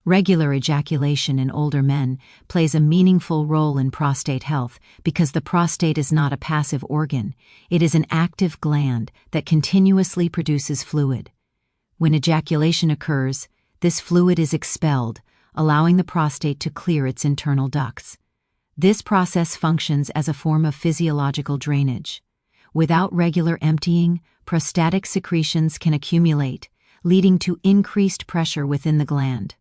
Regular ejaculation in older men plays a meaningful role in prostate health because the prostate is not a passive organ, it is an active gland that continuously produces fluid. When ejaculation occurs, this fluid is expelled, allowing the prostate to clear its internal ducts. This process functions as a form of physiological drainage. Without regular emptying, prostatic secretions can accumulate, leading to increased pressure within the gland.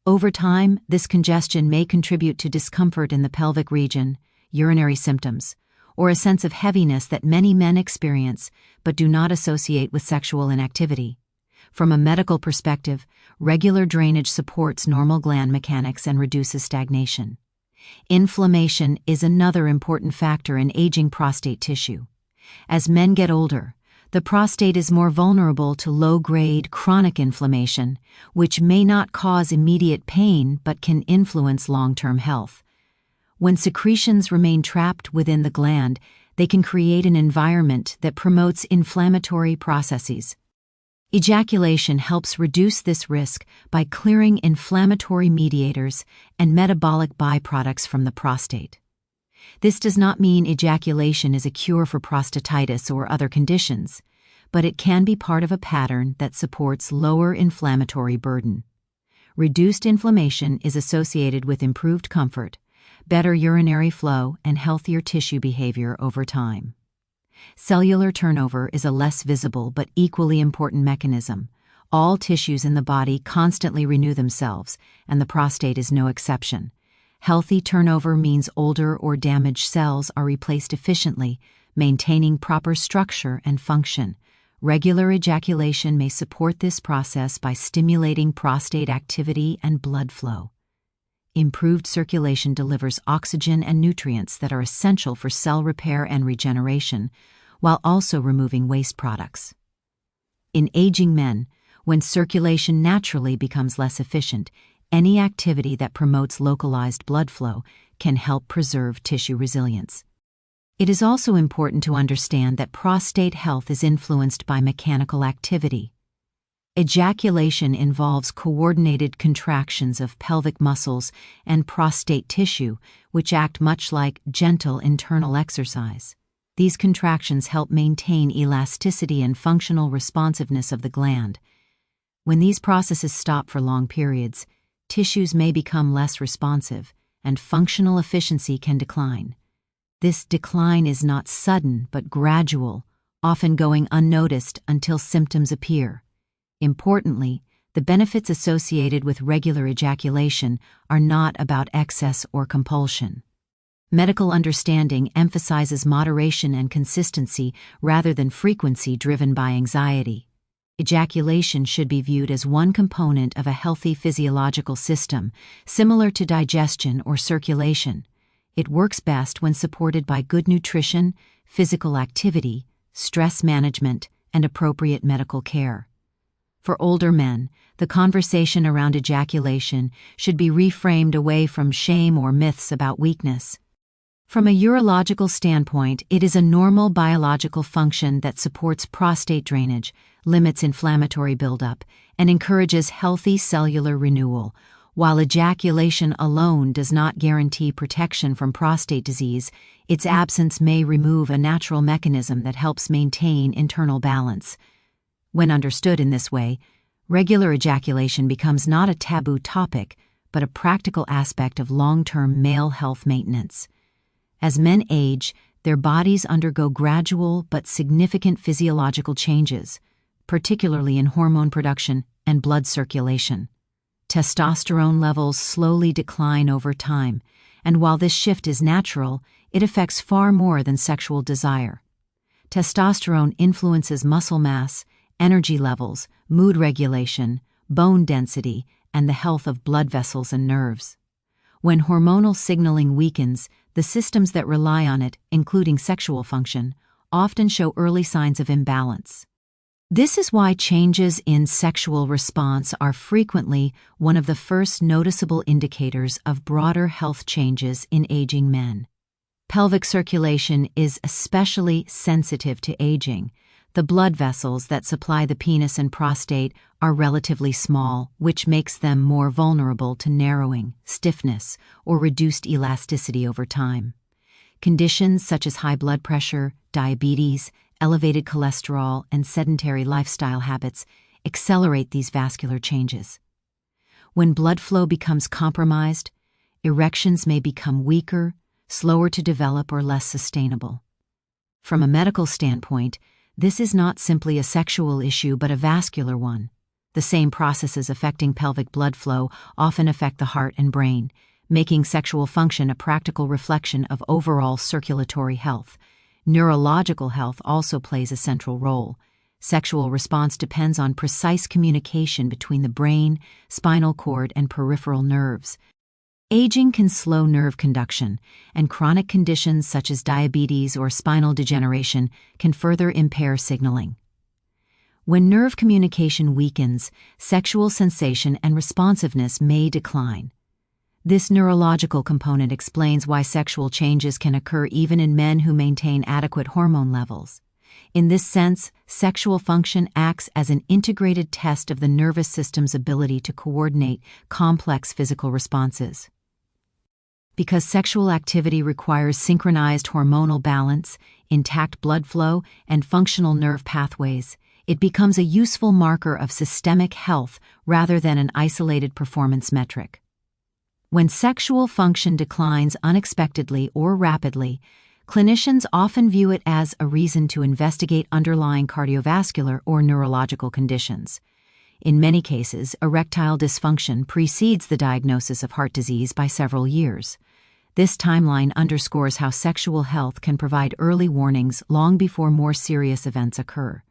Over time, this congestion may contribute to discomfort in the pelvic region, urinary symptoms, or a sense of heaviness that many men experience but do not associate with sexual inactivity. From a medical perspective, regular drainage supports normal gland mechanics and reduces stagnation. Inflammation is another important factor in aging prostate tissue. As men get older, the prostate is more vulnerable to low-grade chronic inflammation, which may not cause immediate pain but can influence long-term health. When secretions remain trapped within the gland, they can create an environment that promotes inflammatory processes. Ejaculation helps reduce this risk by clearing inflammatory mediators and metabolic byproducts from the prostate. This does not mean ejaculation is a cure for prostatitis or other conditions, but it can be part of a pattern that supports lower inflammatory burden. Reduced inflammation is associated with improved comfort, better urinary flow, and healthier tissue behavior over time. Cellular turnover is a less visible but equally important mechanism. All tissues in the body constantly renew themselves, and the prostate is no exception. Healthy turnover means older or damaged cells are replaced efficiently, maintaining proper structure and function. Regular ejaculation may support this process by stimulating prostate activity and blood flow. Improved circulation delivers oxygen and nutrients that are essential for cell repair and regeneration, while also removing waste products. In aging men, when circulation naturally becomes less efficient, any activity that promotes localized blood flow can help preserve tissue resilience. It is also important to understand that prostate health is influenced by mechanical activity. Ejaculation involves coordinated contractions of pelvic muscles and prostate tissue, which act much like gentle internal exercise. These contractions help maintain elasticity and functional responsiveness of the gland. When these processes stop for long periods, tissues may become less responsive, and functional efficiency can decline. This decline is not sudden but gradual, often going unnoticed until symptoms appear. Importantly, the benefits associated with regular ejaculation are not about excess or compulsion. Medical understanding emphasizes moderation and consistency rather than frequency driven by anxiety. Ejaculation should be viewed as one component of a healthy physiological system, similar to digestion or circulation. It works best when supported by good nutrition, physical activity, stress management, and appropriate medical care. For older men, the conversation around ejaculation should be reframed away from shame or myths about weakness. From a urological standpoint, it is a normal biological function that supports prostate drainage, limits inflammatory buildup, and encourages healthy cellular renewal. While ejaculation alone does not guarantee protection from prostate disease, its absence may remove a natural mechanism that helps maintain internal balance. When understood in this way, regular ejaculation becomes not a taboo topic, but a practical aspect of long-term male health maintenance. As men age, their bodies undergo gradual but significant physiological changes, particularly in hormone production and blood circulation. Testosterone levels slowly decline over time, and while this shift is natural, it affects far more than sexual desire. Testosterone influences muscle mass, energy levels, mood regulation, bone density, and the health of blood vessels and nerves. When hormonal signaling weakens, the systems that rely on it, including sexual function, often show early signs of imbalance. This is why changes in sexual response are frequently one of the first noticeable indicators of broader health changes in aging men. Pelvic circulation is especially sensitive to aging. The blood vessels that supply the penis and prostate are relatively small, which makes them more vulnerable to narrowing, stiffness, or reduced elasticity over time. Conditions such as high blood pressure, diabetes, elevated cholesterol, and sedentary lifestyle habits accelerate these vascular changes. When blood flow becomes compromised, erections may become weaker, slower to develop, or less sustainable. From a medical standpoint, this is not simply a sexual issue but a vascular one. The same processes affecting pelvic blood flow often affect the heart and brain, making sexual function a practical reflection of overall circulatory health. Neurological health also plays a central role. Sexual response depends on precise communication between the brain, spinal cord, and peripheral nerves. Aging can slow nerve conduction, and chronic conditions such as diabetes or spinal degeneration can further impair signaling. When nerve communication weakens, sexual sensation and responsiveness may decline. This neurological component explains why sexual changes can occur even in men who maintain adequate hormone levels. In this sense, sexual function acts as an integrated test of the nervous system's ability to coordinate complex physical responses. Because sexual activity requires synchronized hormonal balance, intact blood flow, and functional nerve pathways, it becomes a useful marker of systemic health rather than an isolated performance metric. When sexual function declines unexpectedly or rapidly, clinicians often view it as a reason to investigate underlying cardiovascular or neurological conditions. In many cases, erectile dysfunction precedes the diagnosis of heart disease by several years. This timeline underscores how sexual health can provide early warnings long before more serious events occur.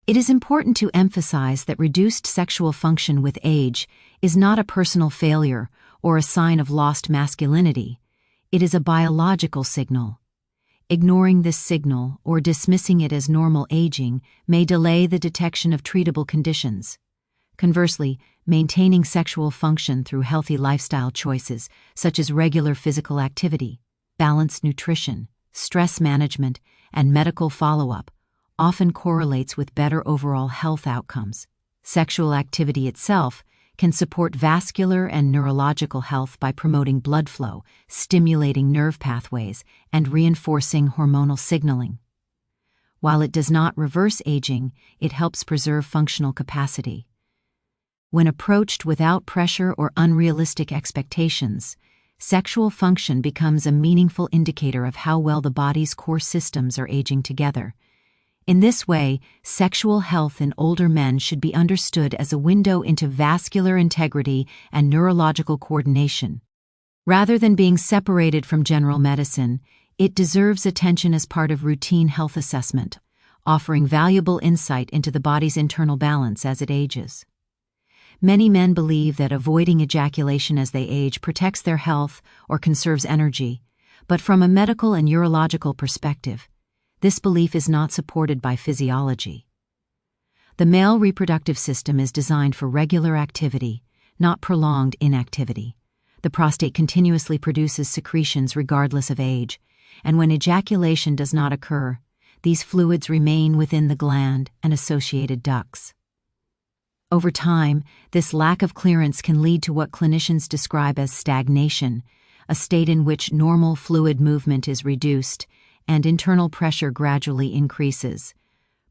It is important to emphasize that reduced sexual function with age is not a personal failure or a sign of lost masculinity. It is a biological signal. Ignoring this signal or dismissing it as normal aging may delay the detection of treatable conditions. Conversely, maintaining sexual function through healthy lifestyle choices, such as regular physical activity, balanced nutrition, stress management, and medical follow-up, often correlates with better overall health outcomes. Sexual activity itself can support vascular and neurological health by promoting blood flow, stimulating nerve pathways, and reinforcing hormonal signaling. While it does not reverse aging, it helps preserve functional capacity. When approached without pressure or unrealistic expectations, sexual function becomes a meaningful indicator of how well the body's core systems are aging together. In this way, sexual health in older men should be understood as a window into vascular integrity and neurological coordination. Rather than being separated from general medicine, it deserves attention as part of routine health assessment, offering valuable insight into the body's internal balance as it ages. Many men believe that avoiding ejaculation as they age protects their health or conserves energy, but from a medical and urological perspective, this belief is not supported by physiology. The male reproductive system is designed for regular activity, not prolonged inactivity. The prostate continuously produces secretions regardless of age, and when ejaculation does not occur, these fluids remain within the gland and associated ducts. Over time, this lack of clearance can lead to what clinicians describe as stagnation, a state in which normal fluid movement is reduced and internal pressure gradually increases.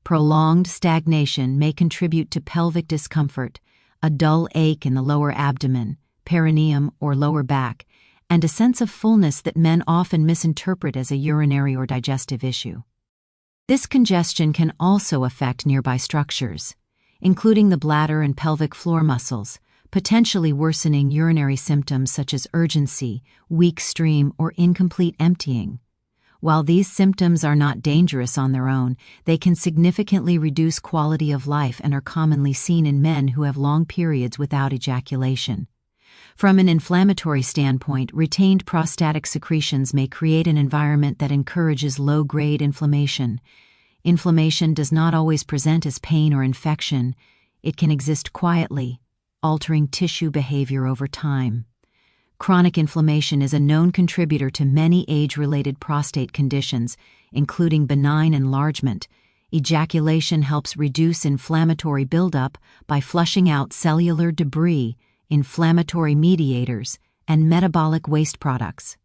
Prolonged stagnation may contribute to pelvic discomfort, a dull ache in the lower abdomen, perineum, or lower back, and a sense of fullness that men often misinterpret as a urinary or digestive issue. This congestion can also affect nearby structures, including the bladder and pelvic floor muscles, potentially worsening urinary symptoms such as urgency, weak stream, or incomplete emptying. While these symptoms are not dangerous on their own, they can significantly reduce quality of life and are commonly seen in men who have long periods without ejaculation. From an inflammatory standpoint, retained prostatic secretions may create an environment that encourages low-grade inflammation. Inflammation does not always present as pain or infection. It can exist quietly, altering tissue behavior over time. Chronic inflammation is a known contributor to many age-related prostate conditions, including benign enlargement, Ejaculation helps reduce inflammatory buildup by flushing out cellular debris, inflammatory mediators, and metabolic waste products.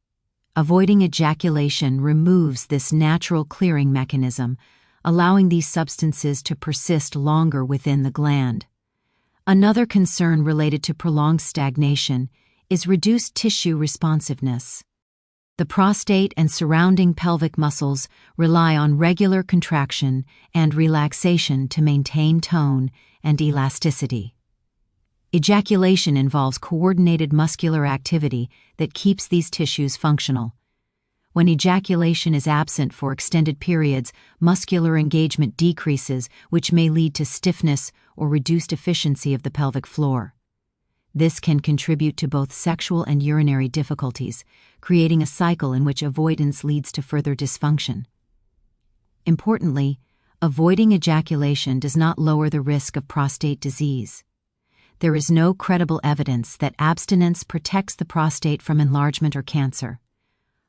Avoiding ejaculation removes this natural clearing mechanism, allowing these substances to persist longer within the gland. Another concern related to prolonged stagnation is reduced tissue responsiveness. The prostate and surrounding pelvic muscles rely on regular contraction and relaxation to maintain tone and elasticity. Ejaculation involves coordinated muscular activity that keeps these tissues functional. When ejaculation is absent for extended periods, muscular engagement decreases, which may lead to stiffness or reduced efficiency of the pelvic floor. This can contribute to both sexual and urinary difficulties, creating a cycle in which avoidance leads to further dysfunction. Importantly, avoiding ejaculation does not lower the risk of prostate disease. There is no credible evidence that abstinence protects the prostate from enlargement or cancer.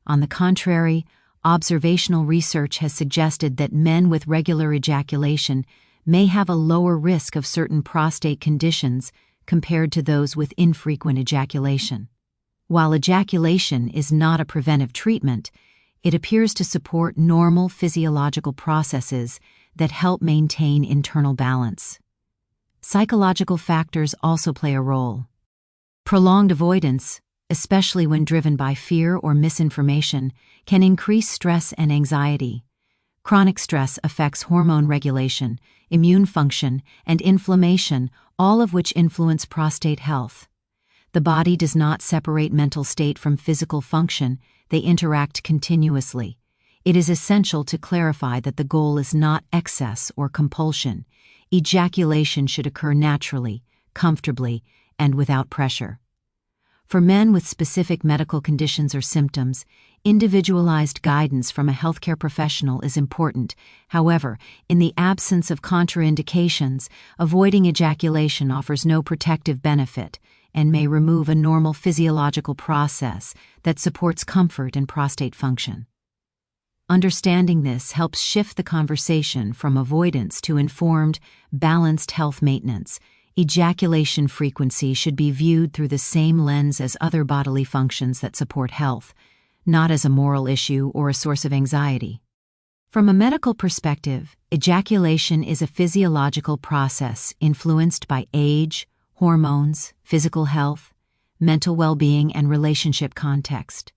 On the contrary, observational research has suggested that men with regular ejaculation may have a lower risk of certain prostate conditions compared to those with infrequent ejaculation. While ejaculation is not a preventive treatment, it appears to support normal physiological processes that help maintain internal balance. Psychological factors also play a role. Prolonged avoidance, especially when driven by fear or misinformation, can increase stress and anxiety. Chronic stress affects hormone regulation, immune function, and inflammation, all of which influence prostate health. The body does not separate mental state from physical function, they interact continuously. It is essential to clarify that the goal is not excess or compulsion. Ejaculation should occur naturally, comfortably, and without pressure. For men with specific medical conditions or symptoms, individualized guidance from a healthcare professional is important. However, in the absence of contraindications, avoiding ejaculation offers no protective benefit and may remove a normal physiological process that supports comfort and prostate function. Understanding this helps shift the conversation from avoidance to informed, balanced health maintenance. Ejaculation frequency should be viewed through the same lens as other bodily functions that support health, not as a moral issue or a source of anxiety. From a medical perspective, ejaculation is a physiological process influenced by age, hormones, physical health, mental well-being, and relationship context.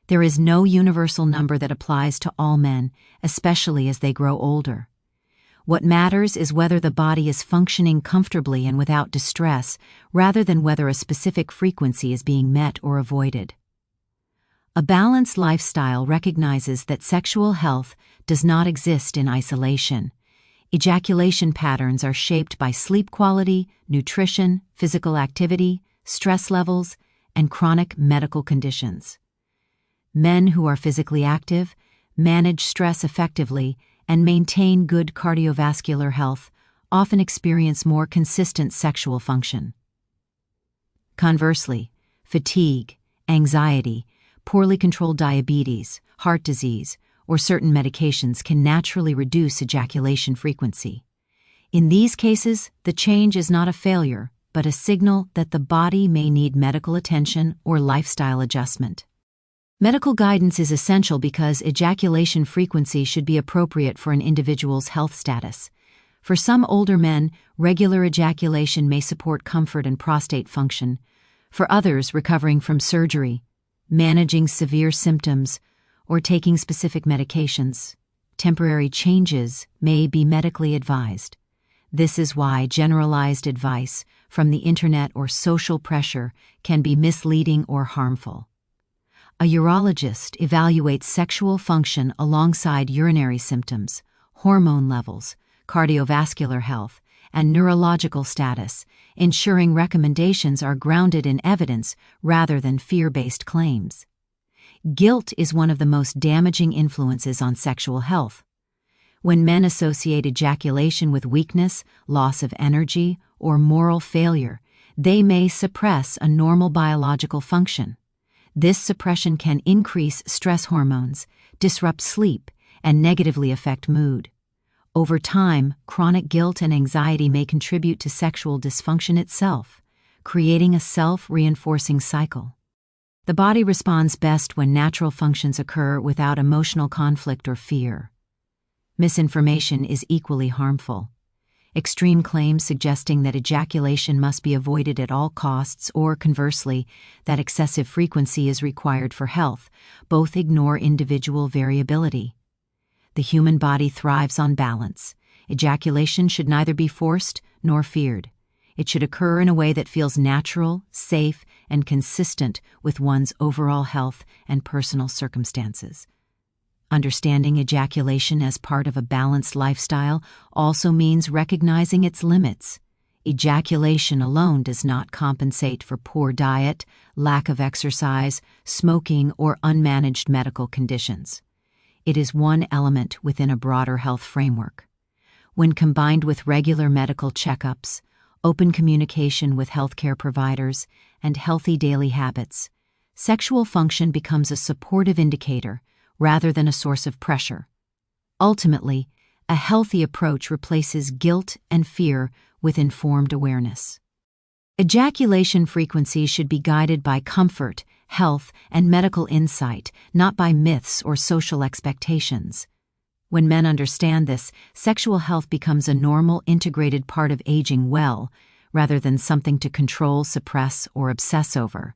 There is no universal number that applies to all men, especially as they grow older. What matters is whether the body is functioning comfortably and without distress, rather than whether a specific frequency is being met or avoided. A balanced lifestyle recognizes that sexual health does not exist in isolation. Ejaculation patterns are shaped by sleep quality, nutrition, physical activity, stress levels, and chronic medical conditions. Men who are physically active, manage stress effectively, and maintain good cardiovascular health often experience more consistent sexual function. Conversely, fatigue, anxiety, poorly controlled diabetes, heart disease, or certain medications can naturally reduce ejaculation frequency. In these cases, the change is not a failure, but a signal that the body may need medical attention or lifestyle adjustment. Medical guidance is essential because ejaculation frequency should be appropriate for an individual's health status. For some older men, regular ejaculation may support comfort and prostate function. For others recovering from surgery, managing severe symptoms, or taking specific medications, temporary changes may be medically advised. This is why generalized advice from the internet or social pressure can be misleading or harmful. A urologist evaluates sexual function alongside urinary symptoms, hormone levels, cardiovascular health, and neurological status, ensuring recommendations are grounded in evidence rather than fear-based claims. Guilt is one of the most damaging influences on sexual health. When men associate ejaculation with weakness, loss of energy, or moral failure, they may suppress a normal biological function. This suppression can increase stress hormones, disrupt sleep, and negatively affect mood. Over time, chronic guilt and anxiety may contribute to sexual dysfunction itself, creating a self-reinforcing cycle. The body responds best when natural functions occur without emotional conflict or fear. Misinformation is equally harmful. Extreme claims suggesting that ejaculation must be avoided at all costs or, conversely, that excessive frequency is required for health, both ignore individual variability. The human body thrives on balance. Ejaculation should neither be forced nor feared. It should occur in a way that feels natural, safe, and consistent with one's overall health and personal circumstances. Understanding ejaculation as part of a balanced lifestyle also means recognizing its limits. Ejaculation alone does not compensate for poor diet, lack of exercise, smoking, or unmanaged medical conditions. It is one element within a broader health framework. When combined with regular medical checkups, open communication with healthcare providers, and healthy daily habits, sexual function becomes a supportive indicator rather than a source of pressure. Ultimately, a healthy approach replaces guilt and fear with informed awareness. Ejaculation frequency should be guided by comfort, health, and medical insight, not by myths or social expectations. When men understand this, sexual health becomes a normal, integrated part of aging well, rather than something to control, suppress, or obsess over.